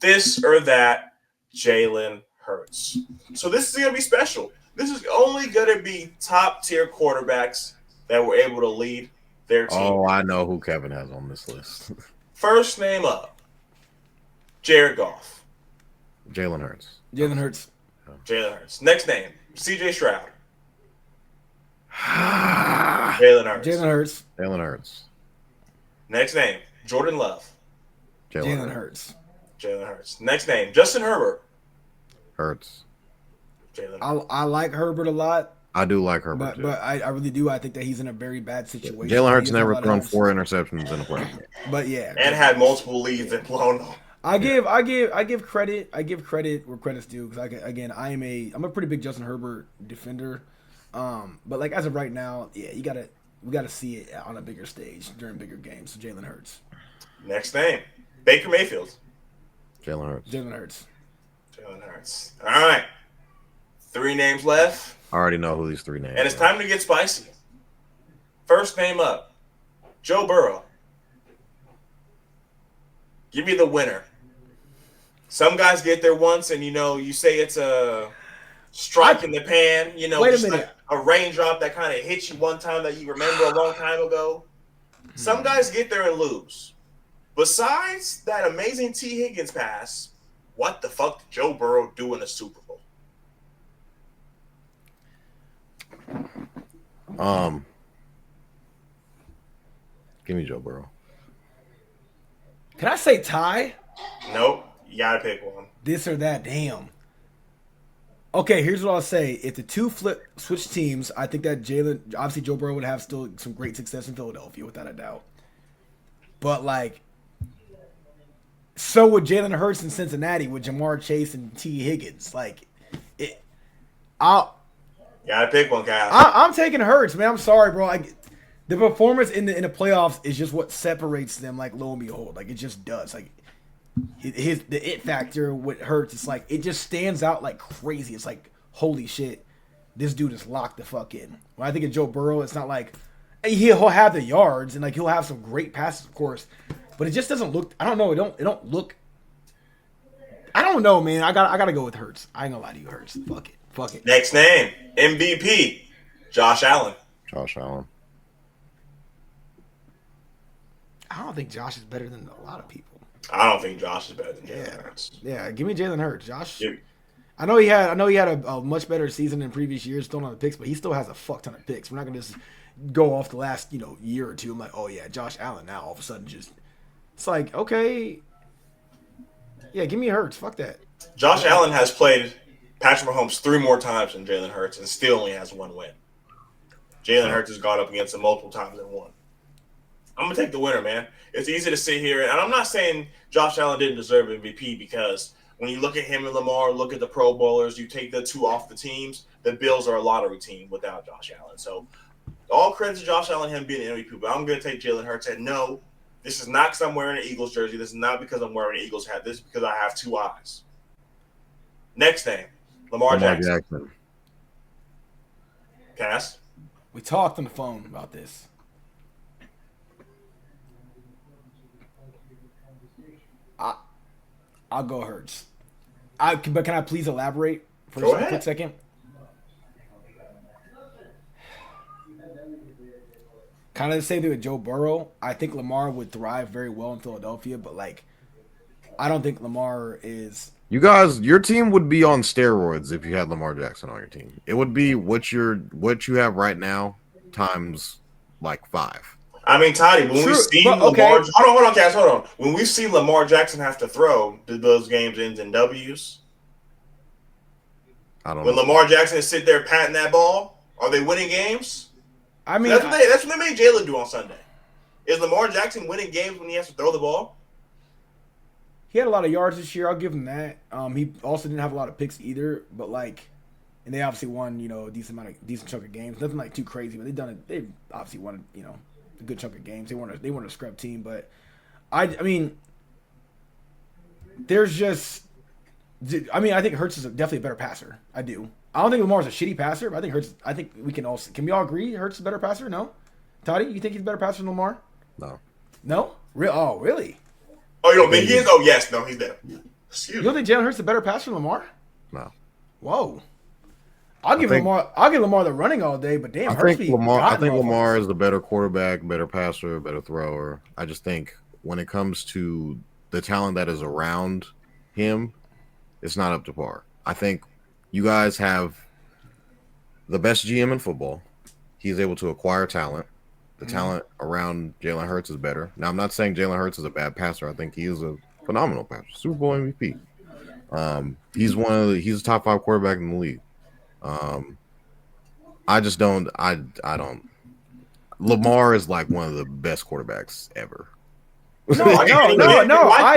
this or that Jalen Hurts. So this is going to be special. This is only going to be top tier quarterbacks that were able to lead their team. Oh, I know who Kevin has on this list. First name up, Jared Goff. Jalen Hurts. Jalen Hurts. Jalen Hurts. Next name, C.J. Stroud. Jalen Hurts. Jalen Hurts. Jalen Hurts. Next name, Jordan Love. Jalen Hurts. Jalen Hurts. Next name, Justin Herbert. Hurts. Jalen. I like Herbert a lot. I do like Herbert, but I really do. I think that he's in a very bad situation. Jalen Hurts never thrown 4 interceptions in a play. But yeah, and had multiple leads and blown them. I give credit. I give credit where credit's due because I'm a pretty big Justin Herbert defender. But like as of right now, yeah, we gotta see it on a bigger stage during bigger games. So Jalen Hurts. Next name, Baker Mayfield. Jalen Hurts. Jalen Hurts. Jalen Hurts. All right, 3 names left. I already know who these 3 names. And it's time to get spicy. First name up, Joe Burrow. Give me the winner. Some guys get there once, and you say it's a strike in the pan. Wait a just minute. like a raindrop that kind of hits you one time that you remember a long time ago. Some guys get there and lose. Besides that amazing T. Higgins pass, what the fuck did Joe Burrow do in the Super Bowl? Give me Joe Burrow. Can I say tie? Nope. You gotta pick one. This or that? Damn. Okay, here's what I'll say. If the two switch teams, I think that obviously Joe Burrow would have still some great success in Philadelphia, without a doubt. But like, so would Jalen Hurts in Cincinnati with Jamar Chase and T. Higgins. Like, You gotta pick one, guy. I'm taking Hurts, man. I'm sorry, bro. The performance in the playoffs is just what separates them. Like, lo and behold, like it just does. Like the it factor with Hurts, it's like it just stands out like crazy. It's like, holy shit, this dude is locked the fuck in. When I think of Joe Burrow, it's not like he'll have the yards and like he'll have some great passes, of course, but it just doesn't look. I don't know. It don't look. I don't know, man. I gotta go with Hurts. I ain't gonna lie to you, Hurts. Fuck it. Next name, MVP, Josh Allen. Josh Allen. I don't think Josh is better than a lot of people. I don't think Josh is better than Jalen Hurts. Yeah, give me Jalen Hurts. Josh. Yeah. I know he had a much better season in previous years throwing on the picks, but he still has a fuck ton of picks. We're not gonna just go off the last year or two. I'm like, oh yeah, Josh Allen now all of a sudden just it's like, okay, yeah, give me Hurts. Fuck that. Josh Allen has played Patrick Mahomes 3 more times than Jalen Hurts and still only has 1 win. Jalen Hurts has gone up against him multiple times and won. I'm gonna take the winner, man. It's easy to sit here, and I'm not saying Josh Allen didn't deserve MVP because when you look at him and Lamar, look at the Pro Bowlers, you take the 2 off the teams, the Bills are a lottery team without Josh Allen. So all credit to Josh Allen, him being an MVP, but I'm going to take Jalen Hurts. And no, this is not because I'm wearing an Eagles jersey. This is not because I'm wearing an Eagles hat. This is because I have 2 eyes. Next name, Lamar Jackson. Cass? We talked on the phone about this. I'll go Hurts. But can I please elaborate for a quick second? Kind of the same thing with Joe Burrow. I think Lamar would thrive very well in Philadelphia, but like, I don't think Lamar is. You guys, your team would be on steroids if you had Lamar Jackson on your team. It would be what you have right now times like 5. I mean, Toddy, when we see Lamar, hold on, Cass, hold on. When we see Lamar Jackson have to throw, did those games end in W's? I don't know. When Lamar Jackson is sitting there patting that ball, are they winning games? I mean, that's what they made Jalen do on Sunday. Is Lamar Jackson winning games when he has to throw the ball? He had a lot of yards this year. I'll give him that. He also didn't have a lot of picks either, but like, and they obviously won, a decent chunk of games. Nothing like too crazy, but they obviously won, a good chunk of games. They weren't a scrub team, but I mean, there's just, I think Hurts is definitely a better passer. I do. I don't think Lamar's a shitty passer, but I think Hurts. I think can we all agree Hurts is a better passer? No, Toddy, you think he's a better passer than Lamar? No. No? Oh, really? Oh, you don't think he is? Oh, yes. No, he's there. You don't think Jalen Hurts is a better passer than Lamar? No. Whoa. I'll give Lamar the running all day, but damn, Hurts be I think motherfuckers. Lamar is the better quarterback, better passer, better thrower. I just think when it comes to the talent that is around him, it's not up to par. I think you guys have the best GM in football. He's able to acquire talent. The talent around Jalen Hurts is better. Now, I'm not saying Jalen Hurts is a bad passer. I think he is a phenomenal passer, Super Bowl MVP. He's a top 5 quarterback in the league. I just don't. I don't. Lamar is like one of the best quarterbacks ever. No. Why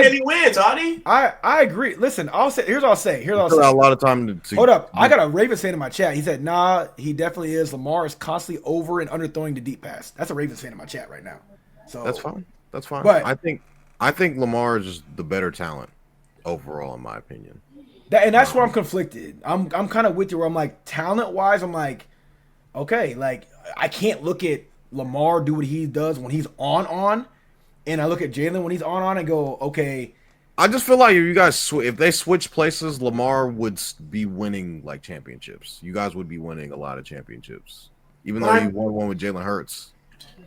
can't he win, Toddy? I agree. Listen, here's what I'll say. A lot of time to hold up. I got a Ravens fan in my chat. He said, "Nah, he definitely is. Lamar is constantly over and underthrowing the deep pass." That's a Ravens fan in my chat right now. So that's fine. But I think Lamar is just the better talent overall, in my opinion. That's where I'm conflicted. I'm kind of with you where I'm like, talent wise, I'm like, okay, like I can't look at Lamar do what he does when he's on, and I look at Jalen when he's on and go, okay. I just feel like if you guys if they switch places, Lamar would be winning like championships. You guys would be winning a lot of championships, even though you won one with Jalen Hurts.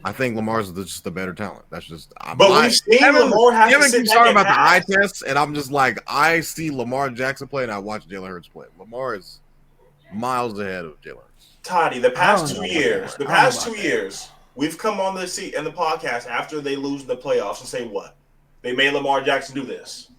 I think Lamar's just the better talent. That's just. We've seen Lamar have to sit keeps talking about the eye test, and I'm just like, I see Lamar Jackson play, and I watch Jalen Hurts play. Lamar is miles ahead of Jalen Hurts. Toddy, the past 2 years, we've come on the seat and the podcast after they lose the playoffs and say what? They made Lamar Jackson do this.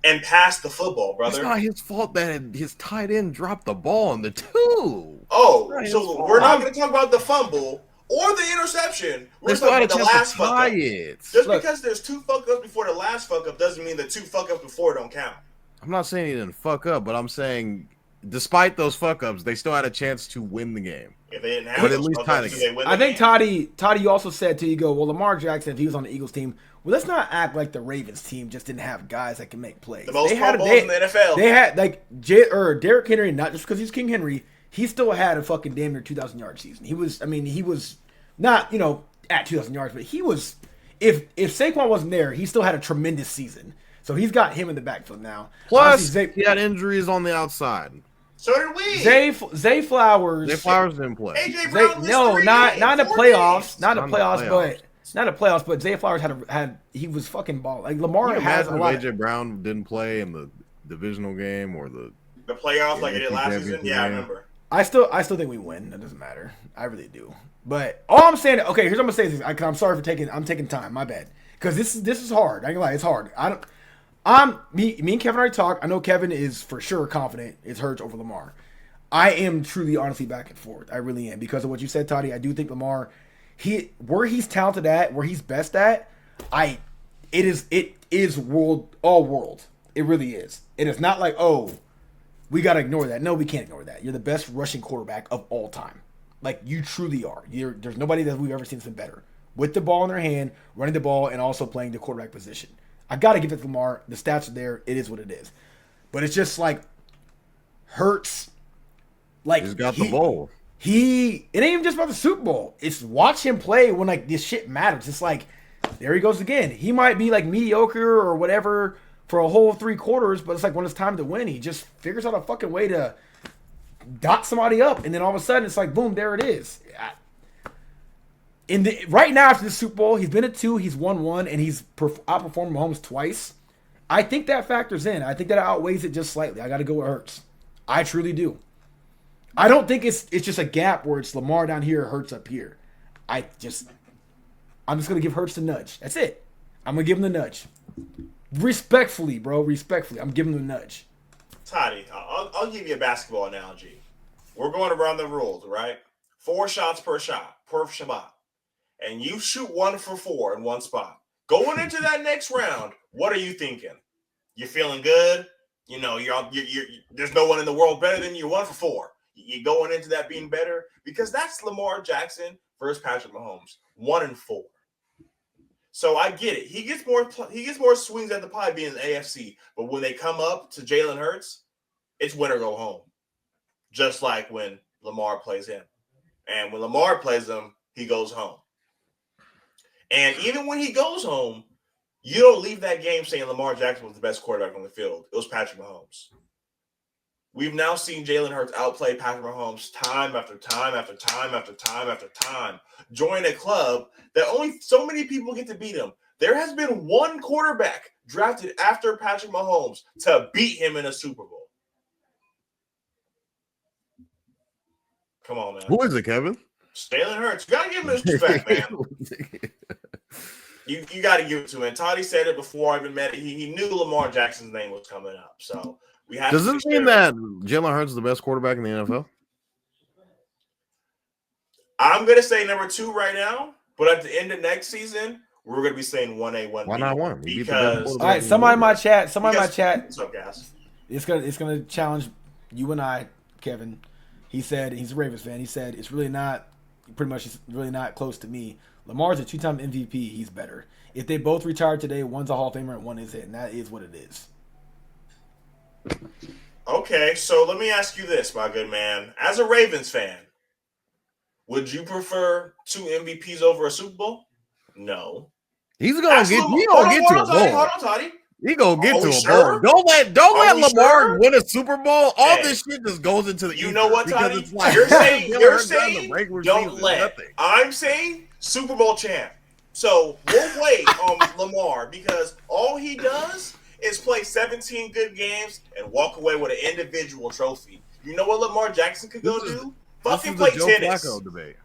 And pass the football, brother. It's not his fault that his tight end dropped the ball on the 2. Oh, so we're not going to talk about the fumble or the interception. We're talking about the last fuck up. Just because there's 2 fuck ups before the last fuck up doesn't mean the 2 fuck ups before don't count. I'm not saying he didn't fuck up, but I'm saying despite those fuck ups, they still had a chance to win the game. If they didn't have but at least tie the game. I think Toddy, you also said to you go, well, Lamar Jackson, if he was on the Eagles team, well, let's not act like the Ravens team just didn't have guys that can make plays. The most Pro Bowls in the NFL. They had like Derrick Henry, not just because he's King Henry, he still had a fucking damn near 2,000 yard season. He was not at 2,000 yards, but he was. If Saquon wasn't there, he still had a tremendous season. So he's got him in the backfield now. Plus, he had injuries on the outside. So did we. Zay Flowers. Zay Flowers didn't play. AJ Brown not in the playoffs. Not in the playoffs, but Zay Flowers he was fucking ball. Like Lamar has a lot. AJ Brown didn't play in the divisional game or the playoffs like he did last season. Yeah, I remember. I still think we win. It doesn't matter. I really do. But all I'm saying, okay, here's what I'm gonna say. I'm sorry for taking time. My bad. Because this is hard. I ain't gonna lie, it's hard. Me and Kevin already talked. I know Kevin is for sure confident it's Hurts over Lamar. I am truly, honestly, back and forth. I really am because of what you said, Toddy. I do think Lamar, where he's talented at, where he's best at, it is all world. It really is. It is not like, oh, we gotta ignore that. No, we can't ignore that. You're the best rushing quarterback of all time. Like you truly are. There's nobody that we've ever seen that's been better with the ball in their hand, running the ball, and also playing the quarterback position. I got to give it to Lamar. The stats are there. It is what it is. But it's just like Hurts. Like he's got the ball. It ain't even just about the Super Bowl. It's watch him play when like this shit matters. It's like there he goes again. He might be like mediocre or whatever for a whole 3 quarters, but it's like when it's time to win, he just figures out a fucking way to dot somebody up, and then all of a sudden it's like boom, there it is. Right now after the Super Bowl, he's been at 2, he's won 1, and he's outperformed Mahomes twice. I think that factors in. I think that outweighs it just slightly. I got to go with Hurts. I truly do. I don't think it's just a gap where it's Lamar down here, Hurts up here. I'm just gonna give Hurts the nudge. That's it. I'm gonna give him the nudge. Respectfully, bro. Respectfully, I'm giving him the nudge. Toddy, I'll give you a basketball analogy. We're going around the rules, right? 4 shots per shot, per shot. And you shoot 1 for 4 in one spot. Going into that next round, what are you thinking? You're feeling good? You know, you're there's no one in the world better than you. 1 for 4. You're going into that being better because that's Lamar Jackson versus Patrick Mahomes. 1 and 4. So I get it. He gets more swings at the pie being the AFC. But when they come up to Jalen Hurts, it's win or go home. Just like when Lamar plays him. And when Lamar plays him, he goes home. And even when he goes home, You don't leave that game saying Lamar Jackson was the best quarterback on the field. It was Patrick Mahomes. We've now seen Jalen Hurts outplay Patrick Mahomes time after time after time after time after time. Join a club that only so many people get to beat him. There has been one quarterback drafted after Patrick Mahomes to beat him in a Super Bowl. Come on, man. Who is it, Kevin? Jalen Hurts. You got to give him his respect, man. You got to give it to him. Toddy said it before I even met it. He knew Lamar Jackson's name was coming up. So we have. Does this mean that Jalen Hurts is the best quarterback in the NFL? I'm going to say number 2 right now, but at the end of next season, we're going to be saying 1A, 1B. Why not 1? Because all right, somebody in my chat. What's up, guys? It's gonna challenge you and I, Kevin. He said he's a Ravens fan. He said it's really not close to me. Lamar's a 2-time MVP. He's better. If they both retire today, one's a Hall of Famer and one is it, and that is what it is. Okay, so let me ask you this, my good man. As a Ravens fan, would you prefer 2 MVPs over a Super Bowl? No. He's gonna get. He gonna get to a bowl. Hold on, Toddy. He gonna get to a sure? bowl. Don't let Lamar win a Super Bowl. All Hey. this shit just goes into the. You know what, Toddy? It's like, You're saying don't let. I'm saying Super Bowl champ. So we'll wait on Lamar because all he does is play 17 good games and walk away with an individual trophy. You know what Lamar Jackson could go do? Fucking play tennis. Flacco debate.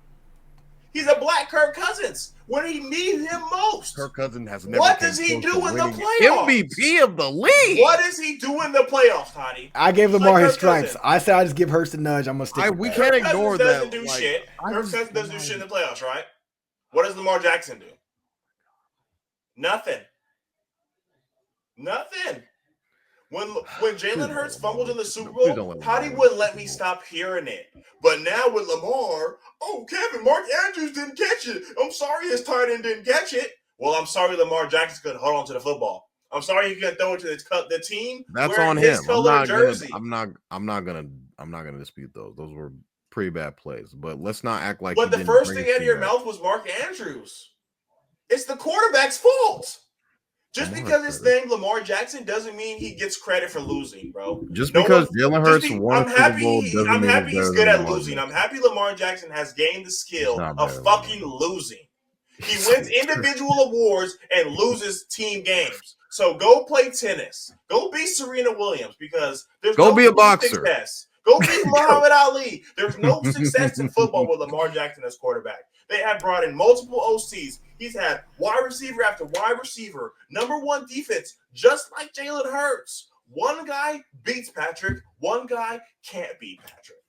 He's a black Kirk Cousins when he needs him most. Kirk Cousins has never. What does he do in the playoffs? MVP of the league. What does he do in the playoffs, Toddy? I gave Lamar like his Kirk stripes. Cousins. I said I just give Hurst a nudge. I'm gonna stick. We with can't that. ignore Cousins that. doesn't do shit. Kirk Cousins doesn't do shit in the playoffs, right? What does Lamar Jackson do? Nothing. When Jalen Hurts fumbled in the Super Bowl, Toddy wouldn't let me stop hearing it. But now with Lamar, Kevin, Mark Andrews didn't catch it. I'm sorry his tight end didn't catch it. Well, I'm sorry Lamar Jackson couldn't hold on to the football. I'm sorry he couldn't throw it to the team. That's on him. I'm not gonna dispute those. Those were pretty bad plays. But let's not act like. But the first thing out of your mouth was Mark Andrews. It's the quarterback's fault. Just because his name Lamar Jackson doesn't mean he gets credit for losing, bro. Just because Jalen Hurts won a Super Bowl doesn't mean I'm happy he's good at losing. Jackson. I'm happy Lamar Jackson has gained the skill of fucking losing. He wins individual awards and loses team games. So go play tennis. Go be Serena Williams because there's go no be a boxer. Success. Go be Muhammad Ali. There's no success in football with Lamar Jackson as quarterback. They have brought in multiple OCs. He's had wide receiver after wide receiver, number 1 defense, just like Jalen Hurts. One guy beats Patrick. One guy can't beat Patrick.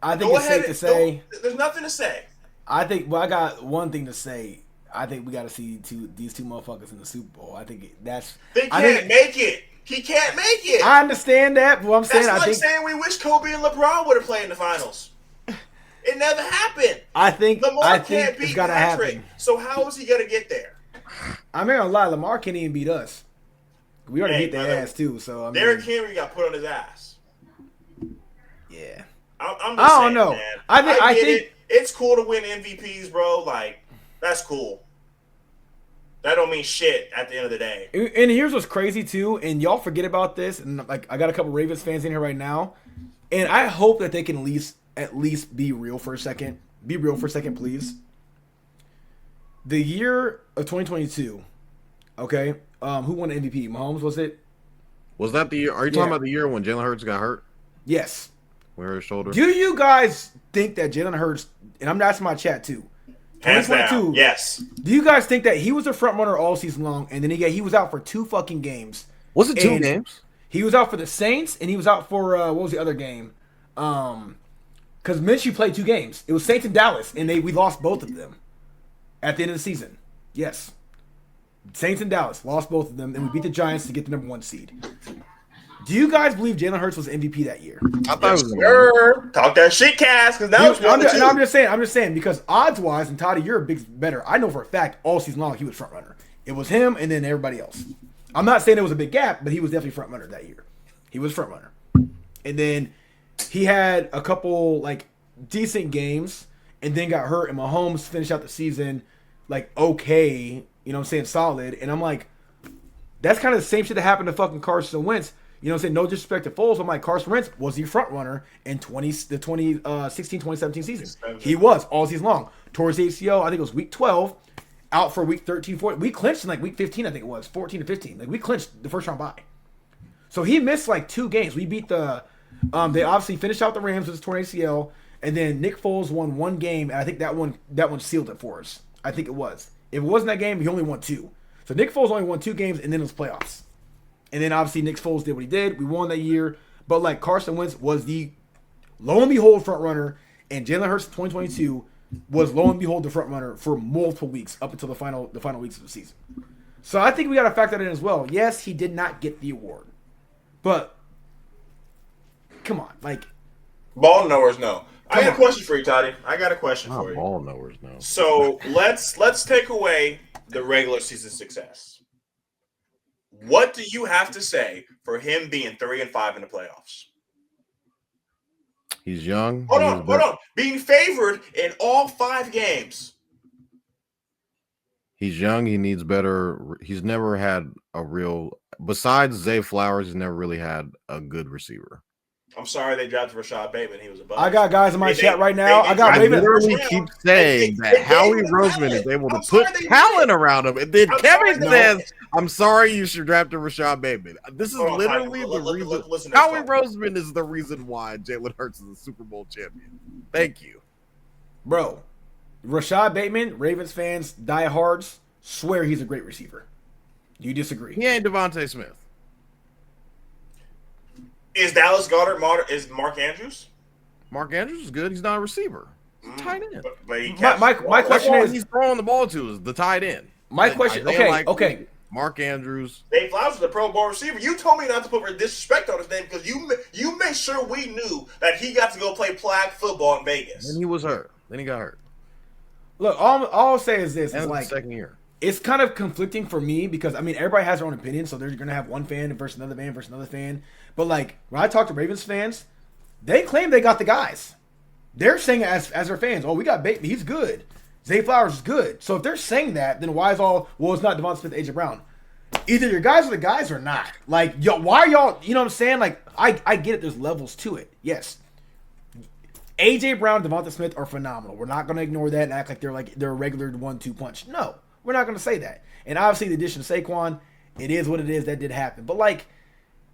I think it's safe to say. There's nothing to say. I think. Well, I got one thing to say. I think we got to see these two motherfuckers in the Super Bowl. I think that's. They can't make it. He can't make it. I understand that, but I'm saying that's like saying we wish Kobe and LeBron would have played in the finals. It never happened. I think Lamar can't beat it's gotta Patrick. happen. So how is he gonna get there? I'm not gonna lie, Lamar can't even beat us. We already beat their ass too. So Derrick Henry got put on his ass. Yeah. I'm just I don't saying, know. Man. I think it's cool to win MVPs, bro. Like that's cool. That don't mean shit at the end of the day. And here's what's crazy too, and y'all forget about this. And like I got a couple Ravens fans in here right now, and I hope that they can at least be real for a second. Be real for a second, please. The year of 2022, okay? Who won the MVP? Mahomes, was it? Was that the year? Are you talking about the year when Jalen Hurts got hurt? Yes. Where his shoulder? Do you guys think that Jalen Hurts, and I'm asking my chat too, Hands down, yes. Do you guys think that he was a front runner all season long, and then he was out for 2 fucking games? Was it 2 games? He was out for the Saints, and he was out for what was the other game? Because Minshew played 2 games. It was Saints and Dallas, and we lost both of them at the end of the season. Yes, Saints and Dallas lost both of them, and we beat the Giants to get the number 1 seed. Do you guys believe Jalen Hurts was MVP that year? I thought it was. Talk that shit, Cass, because now it's I'm just saying because odds wise, and Toddy, you're a big better. I know for a fact all season long he was front runner. It was him and then everybody else. I'm not saying it was a big gap, but he was definitely front runner that year. He was front runner, and then he had a couple like decent games, and then got hurt. And Mahomes finished out the season like okay, you know what I'm saying, solid. And I'm like, that's kind of the same shit that happened to fucking Carson Wentz. You know what I'm saying? No disrespect to Foles. I'm like, Carson Wentz was the front runner in the 2016-2017 season. He was all season long. Towards the ACL, I think it was week 12, out for week 13, 14. We clinched in like week 15, I think it was, 14 to 15. Like we clinched the first round bye. So he missed like 2 games. We beat they obviously finished out the Rams with his torn ACL, and then Nick Foles won 1 game, and I think that one sealed it for us. I think it was. If it wasn't that game, he only won 2. So Nick Foles only won 2 games, and then it was playoffs. And then obviously Nick Foles did what he did. We won that year. But like Carson Wentz was the lo and behold front runner, and Jalen Hurts 2022 was lo and behold the front runner for multiple weeks up until the final weeks of the season. So I think we got to factor that in as well. Yes, he did not get the award, but come on, like ball knowers know. I got a question for you, Toddy. I got a question for you. Ball knowers know. So let's take away the regular season success. What do you have to say for him being 3-5 in the playoffs? He's young. Hold on. Being favored in all 5 games. He's young. He needs better. He's never had a real. Besides Zay Flowers, he's never really had a good receiver. I'm sorry they drafted Rashad Bateman. He was a bust. I got guys in my chat right now. I literally keep saying that Howie Roseman is able to put talent around him. And then Kevin says, I'm sorry you should draft a Rashad Bateman. This is literally the reason. Howie Roseman is the reason why Jalen Hurts is a Super Bowl champion. Thank you. Bro, Rashad Bateman, Ravens fans, diehards, swear he's a great receiver. Do you disagree? He ain't Devontae Smith. Is Dallas Goedert is Mark Andrews? Mark Andrews is good. He's not a receiver. He's a tight end. But my question is, he's throwing the ball to is the tight end. My question, okay. Mark Andrews. Dave Flowers is a Pro Bowl receiver. You told me not to put disrespect on his name because you made sure we knew that he got to go play flag football in Vegas. Then he was hurt. Then he got hurt. Look, all I'll say is this: it's like second year. It's kind of conflicting for me because I mean everybody has their own opinion, so they're gonna have one fan versus another fan. But like when I talk to Ravens fans, they claim they got the guys. They're saying as their fans, oh, we got Bateman, he's good. Zay Flowers is good. So if they're saying that, then why is it's not Devon Smith, AJ Brown? Either your guys are the guys or not. Like, yo, why are y'all, you know what I'm saying? Like, I get it, there's levels to it. Yes. AJ Brown, Devonta Smith are phenomenal. We're not gonna ignore that and act like they're a regular 1-2 punch. No, we're not gonna say that. And obviously the addition of Saquon, it is what it is, that did happen. But like,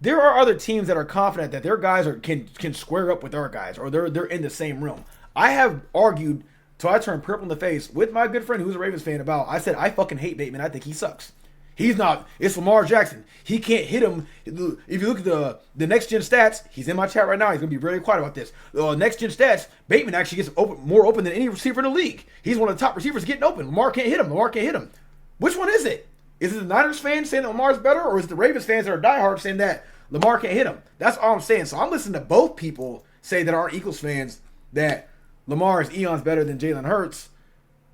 there are other teams that are confident that their guys can square up with our guys, or they're in the same room. I have argued till I turned purple in the face with my good friend who's a Ravens fan about. I said I fucking hate Bateman. I think he sucks. He's not. It's Lamar Jackson. He can't hit him. If you look at the next gen stats, he's in my chat right now. He's gonna be really quiet about this. Next gen stats, Bateman actually gets more open than any receiver in the league. He's one of the top receivers getting open. Lamar can't hit him. Which one is it? Is it the Niners fans saying that Lamar's better, or is it the Ravens fans that are diehard saying that Lamar can't hit him? That's all I'm saying. So I'm listening to both people say that aren't Eagles fans that Lamar is eons better than Jalen Hurts.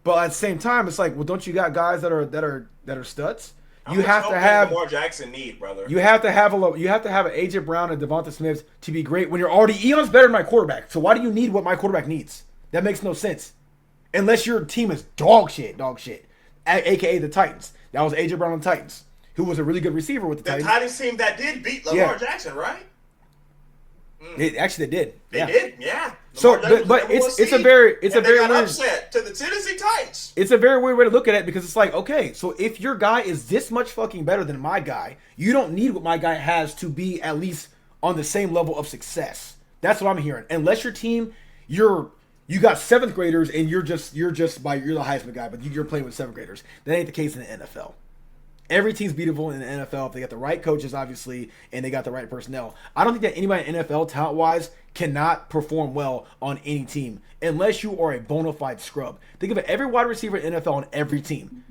But at the same time, it's like, well, don't you got guys that are studs? You have to have Lamar Jackson need, brother. You have to have an AJ Brown and Devonta Smith to be great when you're already eons better than my quarterback. So why do you need what my quarterback needs? That makes no sense. Unless your team is dog shit, aka the Titans. That was AJ Brown on the Titans, who was a really good receiver with the Titans. The Titans team that did beat Lamar Jackson, right? They did. They did, yeah. So, but it's a very weird upset to the Tennessee Titans. It's a very weird way to look at it because it's like, okay, so if your guy is this much fucking better than my guy, you don't need what my guy has to be at least on the same level of success. That's what I'm hearing. Unless your team, you got 7th graders and you're the Heisman guy, but you're playing with 7th graders. That ain't the case in the NFL. Every team's beatable in the NFL if they got the right coaches, obviously, and they got the right personnel. I don't think that anybody in NFL, talent-wise, cannot perform well on any team unless you are a bona fide scrub. Think of it, every wide receiver in NFL on every team.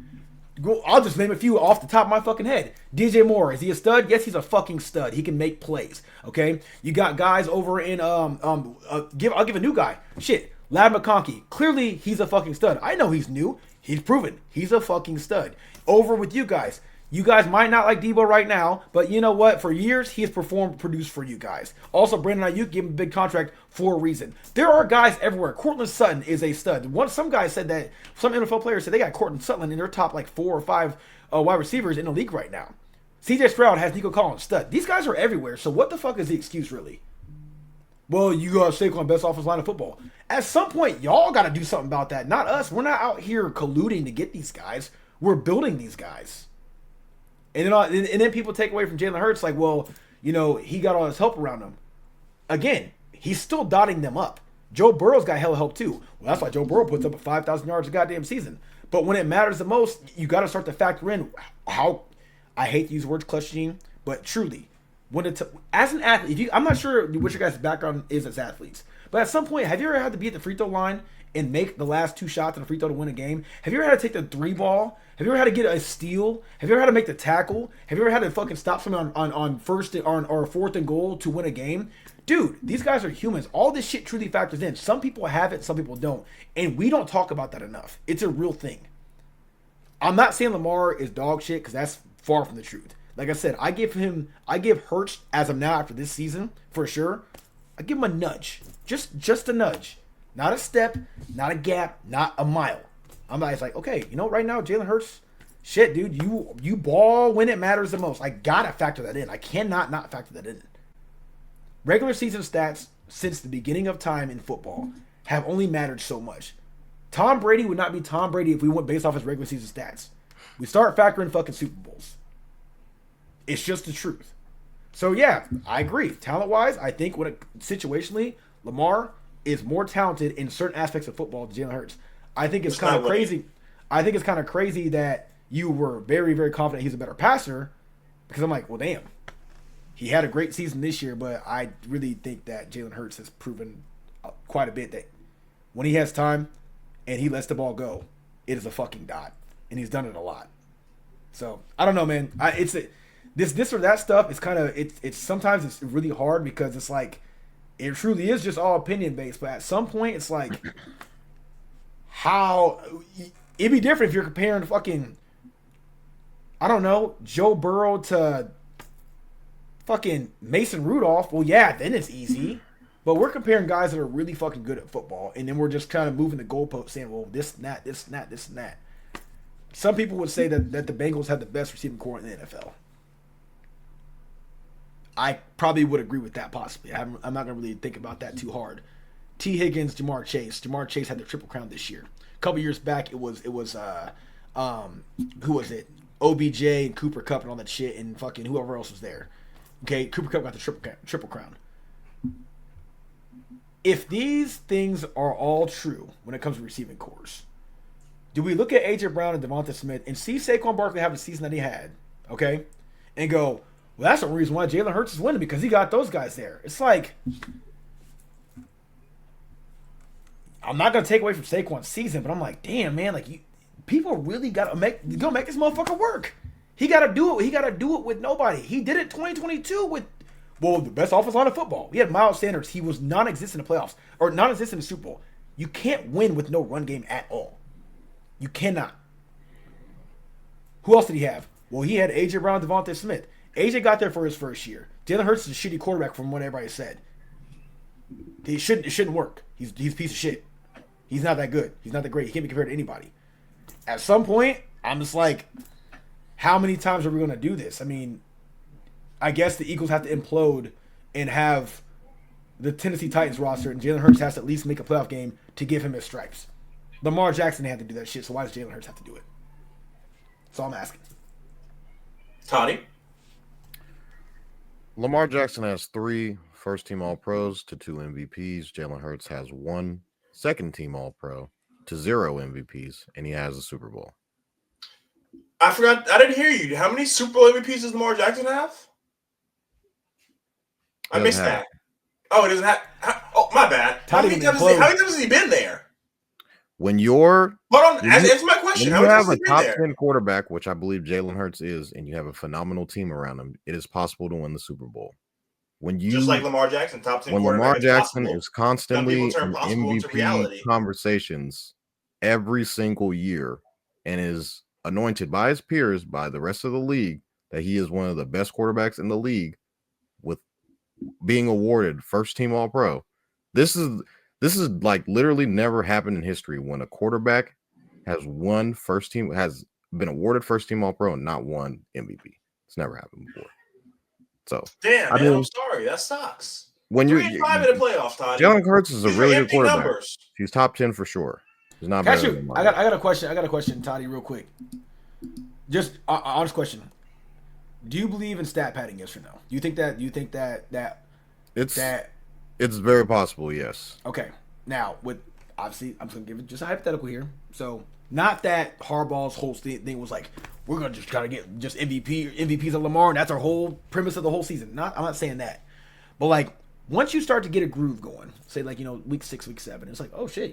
I'll just name a few off the top of my fucking head. DJ Moore, is he a stud? Yes, he's a fucking stud. He can make plays, okay? You got guys over in, I'll give a new guy. Shit, Lad McConkey. Clearly, he's a fucking stud. I know he's new. He's proven. He's a fucking stud. Over with you guys. You guys might not like Debo right now, but you know what? For years, he has produced for you guys. Also, Brandon Ayuk gave him a big contract for a reason. There are guys everywhere. Courtland Sutton is a stud. Some guys said that, some NFL players said they got Courtland Sutton in their top like 4 or 5 wide receivers in the league right now. CJ Stroud has Nico Collins, stud. These guys are everywhere, so what the fuck is the excuse really? Well, you got Saquon, best offensive line of football. At some point, y'all got to do something about that. Not us. We're not out here colluding to get these guys. We're building these guys. And then people take away from Jalen Hurts like, well, you know, he got all his help around him. Again, he's still dotting them up. Joe Burrow's got hella help too. Well, that's why Joe Burrow puts up 5,000 yards a goddamn season. But when it matters the most, you got to start to factor in how, I hate to use words clutching, but truly, as an athlete, I'm not sure what your guys' background is as athletes, but at some point, have you ever had to be at the free throw line and make the last 2 shots on a free throw to win a game? Have you ever had to take the 3 ball? Have you ever had to get a steal? Have you ever had to make the tackle? Have you ever had to fucking stop someone on first or 4th and goal to win a game? Dude, these guys are humans. All this shit truly factors in. Some people have it, some people don't. And we don't talk about that enough. It's a real thing. I'm not saying Lamar is dog shit because that's far from the truth. Like I said, I give Hurts as of now after this season, for sure, I give him a nudge. Just a nudge. Not a step, not a gap, not a mile. I'm like, okay, you know, right now, Jalen Hurts, shit, dude, you ball when it matters the most. I gotta factor that in. I cannot not factor that in. Regular season stats since the beginning of time in football have only mattered so much. Tom Brady would not be Tom Brady if we went based off his regular season stats. We start factoring fucking Super Bowls. It's just the truth. So yeah, I agree. Talent-wise, I think situationally, Lamar is more talented in certain aspects of football than Jalen Hurts. I think it's kind of crazy. I think it's kind of crazy that you were very, very confident he's a better passer, because I'm like, well, damn. He had a great season this year, but I really think that Jalen Hurts has proven quite a bit that when he has time and he lets the ball go, it is a fucking dot, and he's done it a lot. So I don't know, man. This or that stuff is kind of it's sometimes it's really hard because it's like it truly is just all opinion based. But at some point, it's like how it'd be different if you're comparing fucking, I don't know, Joe Burrow to fucking Mason Rudolph. Well, yeah, then it's easy. But we're comparing guys that are really fucking good at football, and then we're just kind of moving the goalpost, saying, well, this and that, this and that, this and that. Some people would say that the Bengals have the best receiving core in the NFL. I probably would agree with that possibly. I'm not going to really think about that too hard. T. Higgins, Jamar Chase. Jamar Chase had the Triple Crown this year. A couple years back, it was who was it? OBJ and Cooper Kupp and all that shit, and fucking whoever else was there. Okay, Cooper Kupp got the Triple Crown. If these things are all true when it comes to receiving cores, do we look at A.J. Brown and Devonta Smith and see Saquon Barkley have the season that he had, okay, and go, well, that's the reason why Jalen Hurts is winning, because he got those guys there. It's like, I'm not going to take away from Saquon's season, but I'm like, damn, man, like, people really got to make this motherfucker work. He got to do it. He got to do it with nobody. He did it 2022 with, well, the best offensive line of football. We had Miles Sanders. He was non-existent in the playoffs, or non-existent in the Super Bowl. You can't win with no run game at all. You cannot. Who else did he have? Well, he had A.J. Brown, Devonta Smith. A.J. got there for his first year. Jalen Hurts is a shitty quarterback from what everybody said. It shouldn't work. He's a piece of shit. He's not that good. He's not that great. He can't be compared to anybody. At some point, I'm just like, how many times are we going to do this? I mean, I guess the Eagles have to implode and have the Tennessee Titans roster, and Jalen Hurts has to at least make a playoff game to give him his stripes. Lamar Jackson had to do that shit, so why does Jalen Hurts have to do it? That's all I'm asking. Tony? Lamar Jackson has 3 first-team All-Pros to 2 MVPs. Jalen Hurts has 1 second-team All-Pro to 0 MVPs, and he has a Super Bowl. I forgot. I didn't hear you. How many Super Bowl MVPs does Lamar Jackson have? I missed that. Oh, it doesn't have. Oh, my bad. How many times has he been there? When you're hold on, answer my question. When you have a top 10 quarterback, which I believe Jalen Hurts is, and you have a phenomenal team around him, it is possible to win the Super Bowl. When you just like Lamar Jackson, top 10 when quarterback, Lamar Jackson is constantly in MVP conversations every single year and is anointed by his peers, by the rest of the league, that he is one of the best quarterbacks in the league, with being awarded first team All Pro. This is like literally never happened in history when a quarterback has been awarded first team All Pro and not won MVP. It's never happened before. So damn, man, I'm sorry. That sucks. When 3-5 in the playoffs, Todd. Jalen Hurts is a really good quarterback. Numbers. He's top 10 for sure. He's not better than I got a question. I got a question, Toddy, real quick. Just honest question. Do you believe in stat padding? Yes or no? Do you think that it's very possible? Yes. Okay. Now, with obviously, I'm just gonna give it just a hypothetical here. So, not that Harbaugh's whole thing was like, we're gonna just try to get just MVPs of Lamar, and that's our whole premise of the whole season. I'm not saying that, but like once you start to get a groove going, say like week 6, week 7, it's like, oh shit,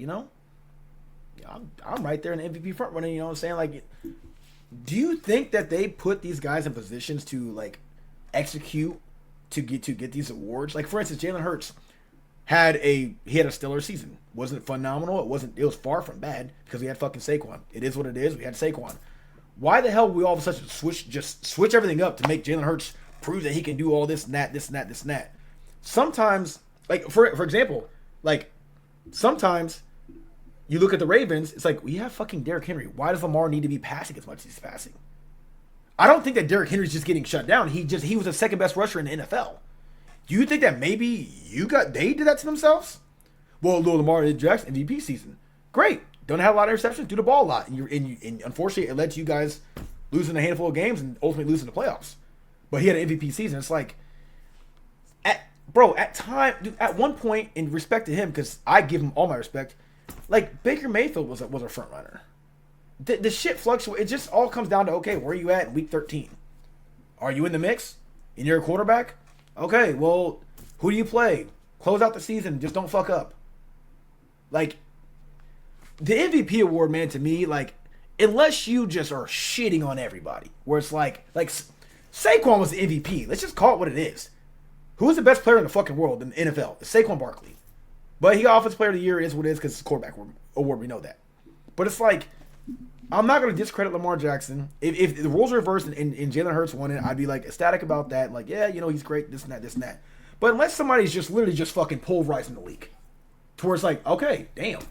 I'm right there in the MVP front runner. You know what I'm saying? Like, do you think that they put these guys in positions to like execute to get these awards? Like for instance, Jalen Hurts had a stellar season. Wasn't phenomenal. It was far from bad because we had fucking Saquon. It is what it is. We had Saquon. Why the hell we all of a sudden switch everything up to make Jalen Hurts prove that he can do all this and that, this and that, this and that? Sometimes, like for example, like sometimes you look at the Ravens, it's like, we have fucking Derrick Henry. Why does Lamar need to be passing as much as he's passing? I don't think that Derrick Henry's just getting shut down. He was the second best rusher in the NFL. Do you think that maybe they did that to themselves? Well, Lamar Jackson MVP season, great. Don't have a lot of interceptions, do the ball a lot, and unfortunately, it led to you guys losing a handful of games and ultimately losing the playoffs. But he had an MVP season. It's like, at one point, in respect to him, because I give him all my respect, like Baker Mayfield was a front runner. The shit fluctuates. It just all comes down to, okay, where are you at in week 13? Are you in the mix? And you're a quarterback? Okay, well, who do you play? Close out the season. Just don't fuck up. Like, the MVP award, man, to me, like, unless you just are shitting on everybody, where it's like Saquon was the MVP. Let's just call it what it is. Who is the best player in the fucking world in the NFL? It's Saquon Barkley. But he got Offensive Player of the Year, is what it is, because it's a quarterback award. We know that. But it's like, I'm not going to discredit Lamar Jackson. If the roles are reversed and Jalen Hurts won it, I'd be like ecstatic about that. Like, yeah, he's great, this and that, this and that. But unless somebody's just literally just fucking pulverizing the league, towards like, okay, damn,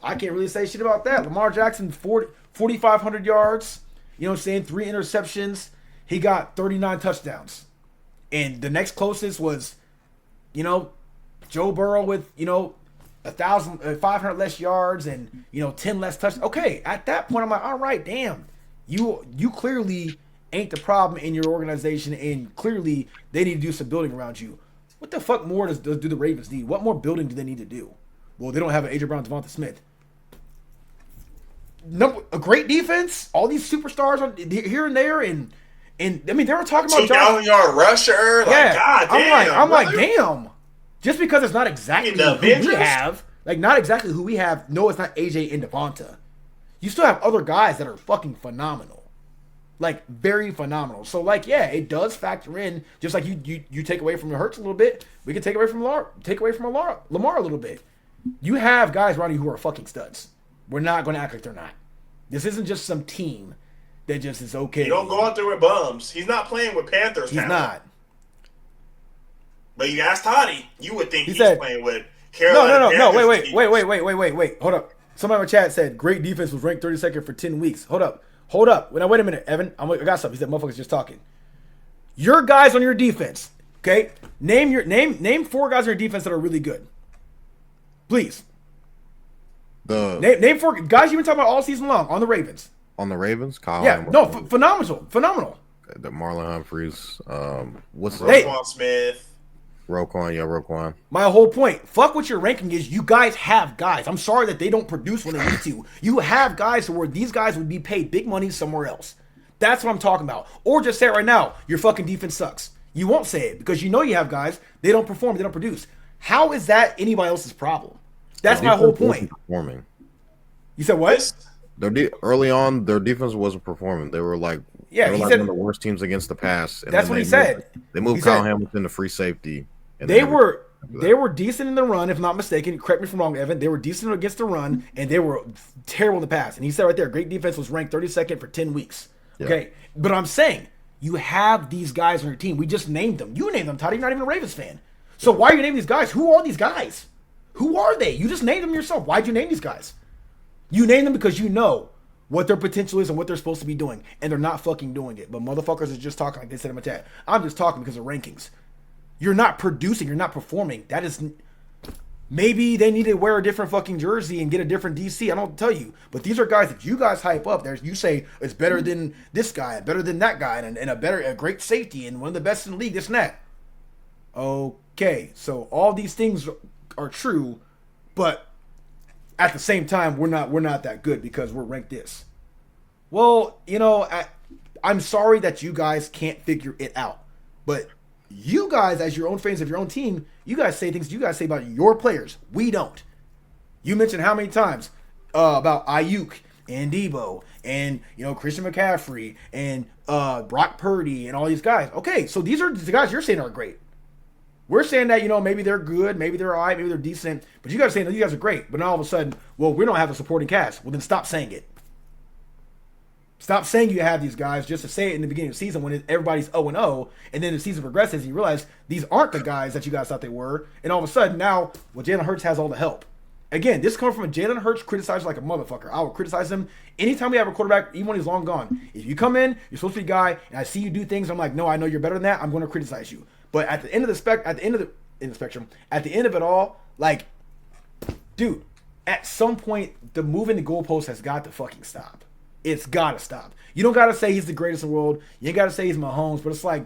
I can't really say shit about that. Lamar Jackson, 4,500 yards, 3 interceptions. He got 39 touchdowns. And the next closest was, Joe Burrow with, 500 less yards and 10 less touchdowns. Okay, at that point I'm like, all right, damn, you clearly ain't the problem in your organization, and clearly they need to do some building around you. What the fuck more do the Ravens need? What more building do they need to do? Well, they don't have an A.J. Brown, Devonta Smith. No, a great defense. All these superstars on here and there, and I mean they were talking about 2,000-yard rusher. Like, yeah, God damn. I'm like, damn. Just because it's not exactly who we have, not exactly who we have. No, it's not AJ and Devonta. You still have other guys that are fucking phenomenal, like very phenomenal. So, yeah, it does factor in. Just like you take away from Hurts a little bit, we can take away from Lamar a little bit. You have guys around you who are fucking studs. We're not going to act like they're not. This isn't just some team that just is okay. You don't go out there with bums. He's not playing with Panthers. He's not. But you ask Toddy, you would think he's playing with Carolina. No. Wait. Hold up. Somebody in my chat said great defense was ranked 32nd for 10 weeks. Hold up. Now wait a minute, Evan. I got something. He said motherfuckers just talking. Your guys on your defense, okay? Name 4 guys on your defense that are really good. Please. Name 4 guys you've been talking about all season long on the Ravens. On the Ravens, Kyle. Yeah, no, phenomenal. The Marlon Humphreys. What's Roquan Smith. Roquan. My whole point. Fuck what your ranking is. You guys have guys. I'm sorry that they don't produce when they need to. You have guys where these guys would be paid big money somewhere else. That's what I'm talking about. Or just say it right now, your fucking defense sucks. You won't say it because you know you have guys. They don't perform. They don't produce. How is that anybody else's problem? That's my whole point. Performing. You said what? Early on, their defense wasn't performing. They were like, said, one of the worst teams against the pass. And that's what he said. They moved Kyle Hamilton to free safety. They were They were decent in the run, if not mistaken. Correct me if I'm wrong, Evan. They were decent against the run, and they were terrible in the pass. And he said right there, great defense was ranked 32nd for 10 weeks. Yeah. Okay, but I'm saying you have these guys on your team. We just named them. You named them, Todd. You're not even a Ravens fan. So why are you naming these guys? Who are these guys? Who are they? You just named them yourself. Why'd you name these guys? You named them because you know what their potential is and what they're supposed to be doing, and they're not fucking doing it. But motherfuckers are just talking like they said in my chat. I'm just talking because of rankings. You're not producing. You're not performing. That is... Maybe they need to wear a different fucking jersey and get a different DC. I don't tell you. But these are guys that you guys hype up. You say it's better than this guy, better than that guy, and a great safety, and one of the best in the league, this and that. Okay, so all these things are true, but at the same time, we're not that good because we're ranked this. Well, I'm sorry that you guys can't figure it out, but you guys, as your own fans of your own team, you guys say things you guys say about your players. We don't. You mentioned how many times about Ayuk and Debo and Christian McCaffrey and Brock Purdy and all these guys. Okay, so these are the guys you're saying are great. We're saying that maybe they're good, maybe they're all right, maybe they're decent, but you guys are saying that you guys are great. But now all of a sudden, well, we don't have the supporting cast. Well, then stop saying it. Stop saying you have these guys just to say it in the beginning of the season when everybody's 0-0, and then the season progresses and you realize these aren't the guys that you guys thought they were, and all of a sudden now, well, Jalen Hurts has all the help. Again, this comes from a Jalen Hurts criticized like a motherfucker. I will criticize him anytime we have a quarterback, even when he's long gone. If you come in, you're supposed to be a guy, and I see you do things, I'm like, no, I know you're better than that. I'm going to criticize you. But at the end of the spectrum, at the end of it all, like, dude, at some point, the moving the goalpost has got to fucking stop. It's got to stop. You don't got to say he's the greatest in the world. You ain't got to say he's Mahomes, but it's like,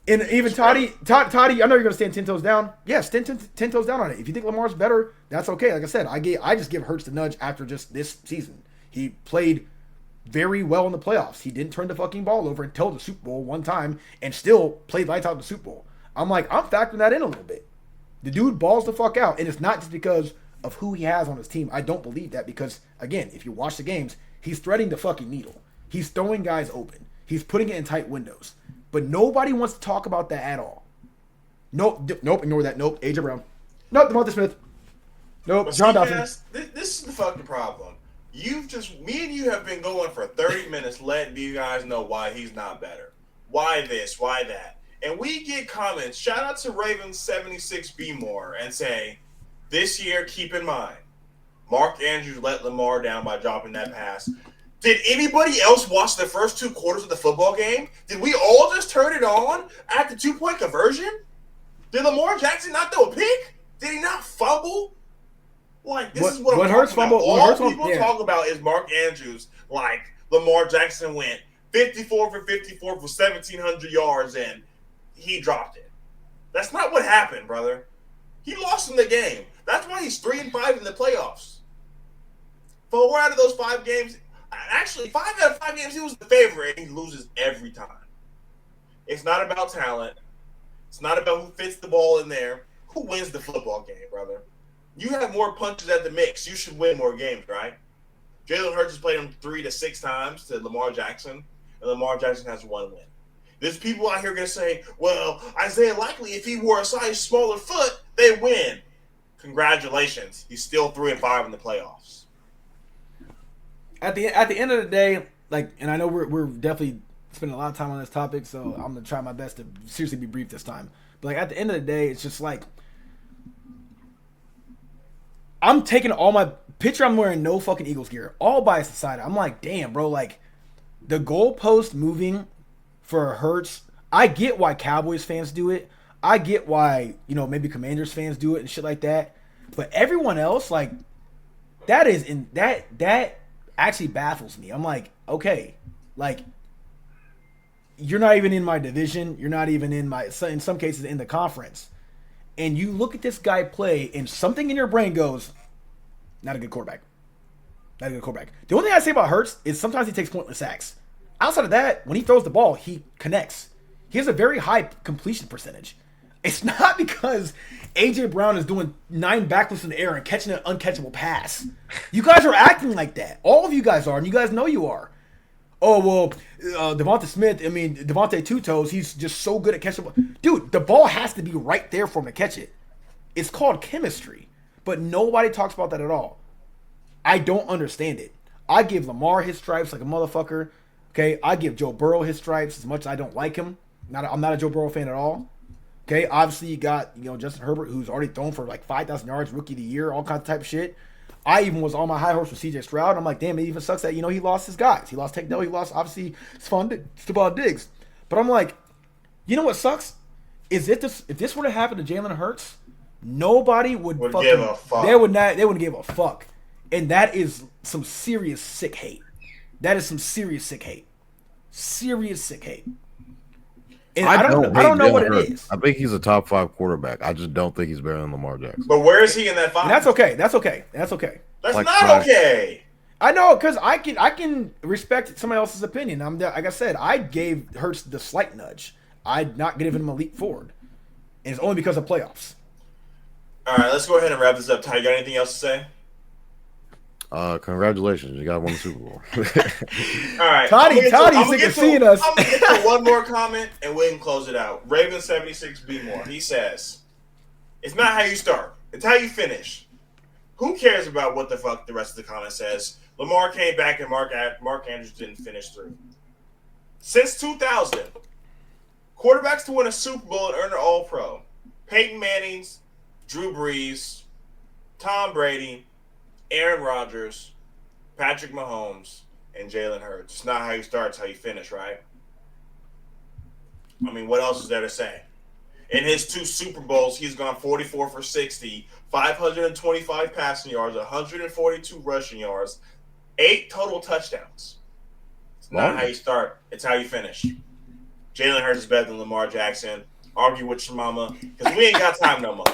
and even Toddy, I know you're going to stand 10 toes down. Yeah, stand 10 toes down on it. If you think Lamar's better, that's okay. Like I said, I just give Hurts the nudge after just this season. He played very well in the playoffs. He didn't turn the fucking ball over until the Super Bowl one time and still played lights out in the Super Bowl. I'm factoring that in a little bit. The dude balls the fuck out, and it's not just because of who he has on his team. I don't believe that because, again, if you watch the games, he's threading the fucking needle. He's throwing guys open. He's putting it in tight windows. But nobody wants to talk about that at all. Nope, ignore that. Nope, AJ Brown. Nope, DeMonte Smith. Nope, John Dawson. This is the fucking problem. Me and you have been going for 30 minutes letting you guys know why he's not better. Why this, why that. And we get comments, shout out to Ravens76B more, and say, this year, keep in mind, Mark Andrews let Lamar down by dropping that pass. Did anybody else watch the first 2 quarters of the football game? Did we all just turn it on at the 2-point conversion? Did Lamar Jackson not throw a pick? Did he not fumble? Like, this is what I'm talking about. All people talk about is Mark Andrews. Like, Lamar Jackson went 54 for 54 for 1,700 yards, and he dropped it. That's not what happened, brother. He lost in the game. That's why he's 3-5 in the playoffs. 4 out of those 5 games, actually 5 out of 5 games, he was the favorite, and he loses every time. It's not about talent. It's not about who fits the ball in there. Who wins the football game, brother? You have more punches at the mix. You should win more games, right? Jalen Hurts has played him 3 to 6 times to Lamar Jackson, and Lamar Jackson has 1 win. There's people out here going to say, well, Isaiah Likely, if he wore a size smaller foot, they win. Congratulations. He's still 3-5 in the playoffs. At the end of the day, like, and I know we're definitely spending a lot of time on this topic, so I'm going to try my best to seriously be brief this time. But, like, at the end of the day, it's just like, I'm taking all my picture. I'm wearing no fucking Eagles gear, all bias aside. I'm like, damn, bro, like, the goalpost moving for Hurts, I get why Cowboys fans do it. I get why, maybe Commanders fans do it and shit like that. But everyone else, like, that actually baffles me. I'm like, okay, like, you're not even in my division. You're not even in some cases, in the conference. And you look at this guy play, and something in your brain goes, not a good quarterback. Not a good quarterback. The only thing I say about Hurts is sometimes he takes pointless sacks. Outside of that, when he throws the ball, he connects. He has a very high completion percentage. It's not because A.J. Brown is doing 9 backflips in the air and catching an uncatchable pass. You guys are acting like that. All of you guys are, and you guys know you are. Oh, well, Devontae Two Toes, he's just so good at catching the ball. Dude, the ball has to be right there for him to catch it. It's called chemistry, but nobody talks about that at all. I don't understand it. I give Lamar his stripes like a motherfucker. Okay, I give Joe Burrow his stripes as much as I don't like him. I'm not a Joe Burrow fan at all. Okay, obviously you got Justin Herbert, who's already thrown for like 5,000 yards, rookie of the year, all kinds of type of shit. I even was on my high horse with C.J. Stroud. I'm like, damn, it even sucks that he lost his guys. He lost Tank Dell. He lost obviously Stephon Diggs. But I'm like, you know what sucks is if this were to happen to Jalen Hurts, nobody would fucking give a fuck. They wouldn't give a fuck, and that is some serious sick hate. That is some serious sick hate. Serious sick hate. And I don't know what it is. I think he's a top 5 quarterback. I just don't think he's better than Lamar Jackson. But where is he in that 5? And that's okay. That's Like not 5. okay. I know, because I can respect somebody else's opinion. Like I said, I gave Hurts the slight nudge. I'd not give him a leap forward, and it's only because of playoffs. All right, let's go ahead and wrap this up. Ty, you got anything else to say? Congratulations, you got one Super Bowl. All right, Toddy's sick of seeing us. I'm gonna get to one more comment and we can close it out. Raven76B more. He says, "It's not how you start; it's how you finish. Who cares about what the fuck the rest of the comment says? Lamar came back and Mark Andrews didn't finish through. Since 2000, quarterbacks to win a Super Bowl and earn an All-Pro: Peyton Manning's, Drew Brees, Tom Brady, Aaron Rodgers, Patrick Mahomes, and Jalen Hurts. It's not how you start, it's how you finish, right? I mean, what else is there to say? In his 2 Super Bowls, he's gone 44 for 60, 525 passing yards, 142 rushing yards, 8 total touchdowns. It's not how you start, it's how you finish. Jalen Hurts is better than Lamar Jackson. Argue with your mama, because we ain't got time no more.